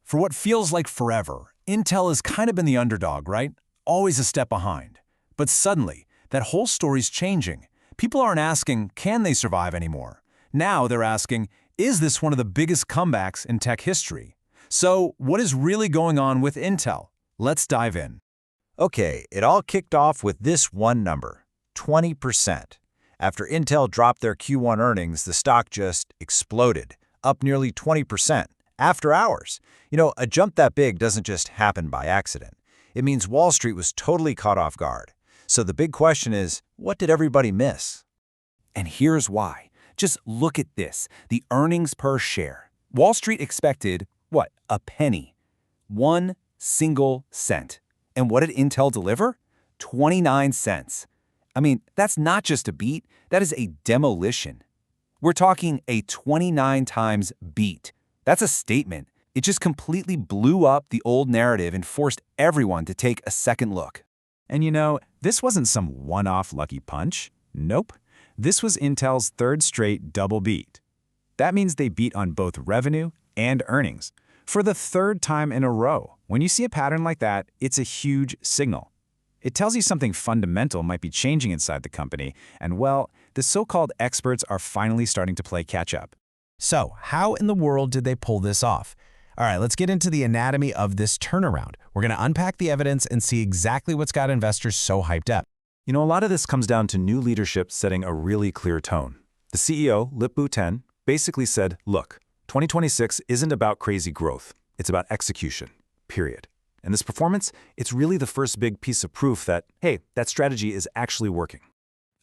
For what feels like forever, Intel has kind of been the underdog, right? Always a step behind. But suddenly, that whole story's changing. People aren't asking, can they survive anymore? Now they're asking, is this one of the biggest comebacks in tech history? So, what is really going on with Intel? Let's dive in. Okay, it all kicked off with this one number, 20%. After Intel dropped their Q1 earnings, the stock just exploded, up nearly 20%, after hours. A jump that big doesn't just happen by accident. It means Wall Street was totally caught off guard. So the big question is, what did everybody miss? And here's why. Just look at this, the earnings per share. Wall Street expected, what, a penny. 1 single cent. And what did Intel deliver? 29 cents. I mean, that's not just a beat, that is a demolition. We're talking a 29 times beat. That's a statement. It just completely blew up the old narrative and forced everyone to take a second look. And this wasn't some one-off lucky punch. Nope. This was Intel's third straight double beat. That means they beat on both revenue and earnings for the third time in a row. When you see a pattern like that, it's a huge signal. It tells you something fundamental might be changing inside the company, and well, the so-called experts are finally starting to play catch-up. So, how in the world did they pull this off? All right, let's get into the anatomy of this turnaround. We're going to unpack the evidence and see exactly what's got investors so hyped up. A lot of this comes down to new leadership setting a really clear tone. The CEO, Lip-Bu Tan, basically said, look, 2026 isn't about crazy growth. It's about execution, period. And this performance, it's really the first big piece of proof that, hey, that strategy is actually working.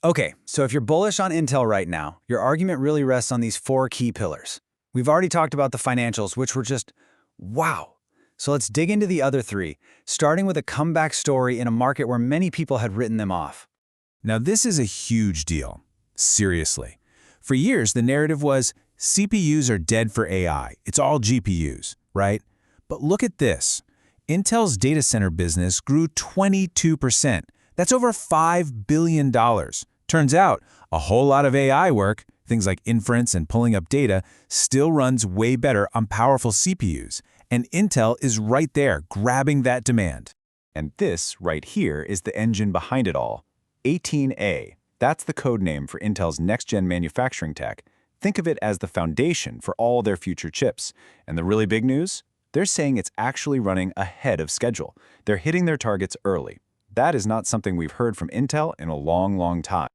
Okay, so if you're bullish on Intel right now, your argument really rests on these 4 key pillars. We've already talked about the financials, which were just, wow. So let's dig into the other 3, starting with a comeback story in a market where many people had written them off. Now this is a huge deal. Seriously. For years, the narrative was, CPUs are dead for AI. It's all GPUs, right? But look at this. Intel's data center business grew 22%. That's over $5 billion. Turns out, a whole lot of AI work, things like inference and pulling up data, still runs way better on powerful CPUs. And Intel is right there, grabbing that demand. And this right here is the engine behind it all. 18A. That's the code name for Intel's next-gen manufacturing tech. Think of it as the foundation for all their future chips. And the really big news? They're saying it's actually running ahead of schedule. They're hitting their targets early. That is not something we've heard from Intel in a long, long time.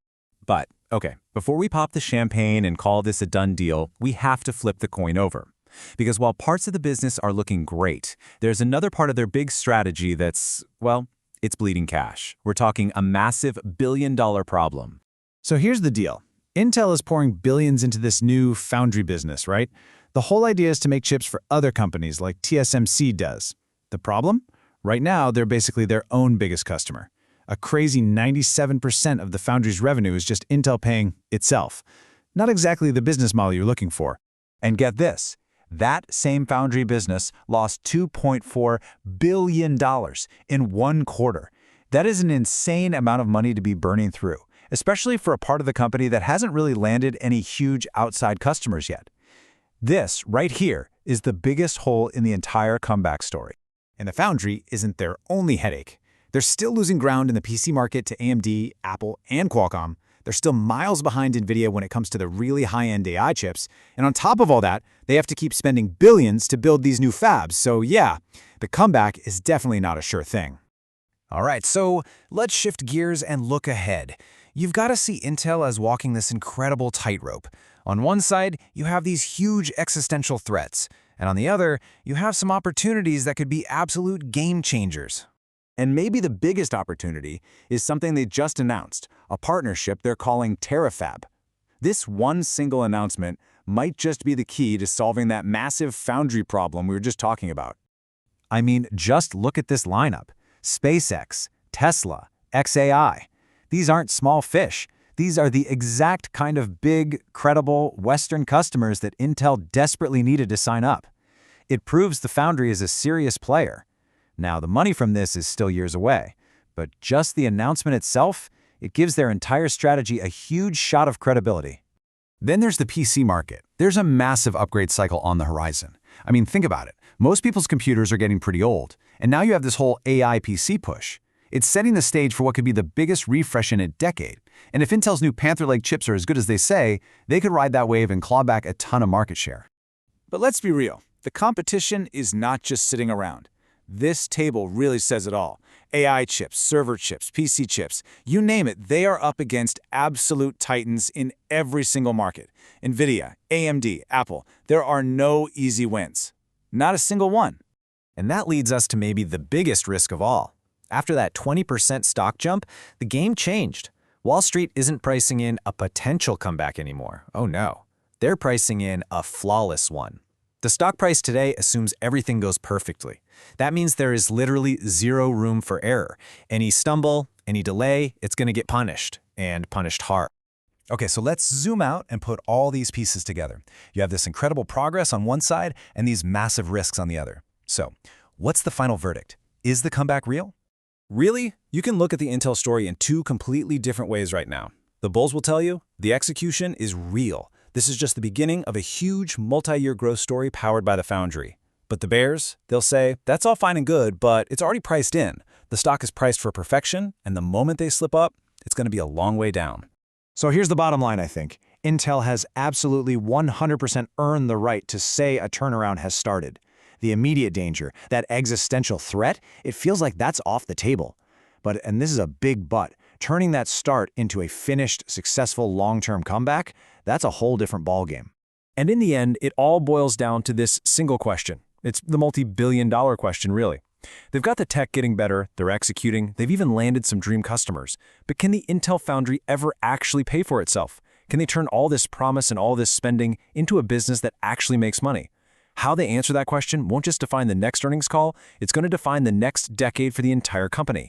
But, okay, before we pop the champagne and call this a done deal, we have to flip the coin over. Because while parts of the business are looking great, there's another part of their big strategy that's, well, it's bleeding cash. We're talking a massive billion-dollar problem. So here's the deal. Intel is pouring billions into this new foundry business, right? The whole idea is to make chips for other companies like TSMC does. The problem? Right now, they're basically their own biggest customer. A crazy 97% of the foundry's revenue is just Intel paying itself. Not exactly the business model you're looking for. And get this, that same foundry business lost $2.4 billion in 1 quarter. That is an insane amount of money to be burning through, especially for a part of the company that hasn't really landed any huge outside customers yet. This, right here, is the biggest hole in the entire comeback story. And the foundry isn't their only headache. They're still losing ground in the PC market to AMD, Apple, and Qualcomm. They're still miles behind NVIDIA when it comes to the really high-end AI chips. And on top of all that, they have to keep spending billions to build these new fabs. So yeah, the comeback is definitely not a sure thing. All right, so let's shift gears and look ahead. You've got to see Intel as walking this incredible tightrope. On one side, you have these huge existential threats, and on the other, you have some opportunities that could be absolute game changers. And maybe the biggest opportunity is something they just announced, a partnership they're calling TeraFab. This one single announcement might just be the key to solving that massive foundry problem we were just talking about. I mean, just look at this lineup. SpaceX, Tesla, xAI. These aren't small fish. These are the exact kind of big, credible Western customers that Intel desperately needed to sign up. It proves the foundry is a serious player. Now, the money from this is still years away, but just the announcement itself, it gives their entire strategy a huge shot of credibility. Then there's the PC market. There's a massive upgrade cycle on the horizon. I mean, think about it. Most people's computers are getting pretty old, and now you have this whole AI PC push. It's setting the stage for what could be the biggest refresh in a decade. And if Intel's new Panther-like chips are as good as they say, they could ride that wave and claw back a ton of market share. But let's be real. The competition is not just sitting around. This table really says it all. AI chips, server chips, PC chips, you name it, they are up against absolute titans in every single market. NVIDIA, AMD, Apple, there are no easy wins. Not a single one. And that leads us to maybe the biggest risk of all. After that 20% stock jump, the game changed. Wall Street isn't pricing in a potential comeback anymore. Oh no. They're pricing in a flawless one. The stock price today assumes everything goes perfectly. That means there is literally zero room for error. Any stumble, any delay, it's going to get punished, and punished hard. Okay, so let's zoom out and put all these pieces together. You have this incredible progress on one side and these massive risks on the other. So, what's the final verdict? Is the comeback real? Really? You can look at the Intel story in two completely different ways right now. The bulls will tell you, the execution is real. This is just the beginning of a huge multi-year growth story powered by the Foundry. But the bears, they'll say, that's all fine and good, but it's already priced in. The stock is priced for perfection, and the moment they slip up, it's going to be a long way down. So here's the bottom line, I think. Intel has absolutely 100% earned the right to say a turnaround has started. The immediate danger, that existential threat, it feels like that's off the table. But, and this is a big but, turning that start into a finished, successful long-term comeback, that's a whole different ballgame. And in the end, it all boils down to this single question. It's the multi-billion-dollar question, really. They've got the tech getting better, they're executing, they've even landed some dream customers. But can the Intel Foundry ever actually pay for itself? Can they turn all this promise and all this spending into a business that actually makes money? How they answer that question won't just define the next earnings call, it's going to define the next decade for the entire company.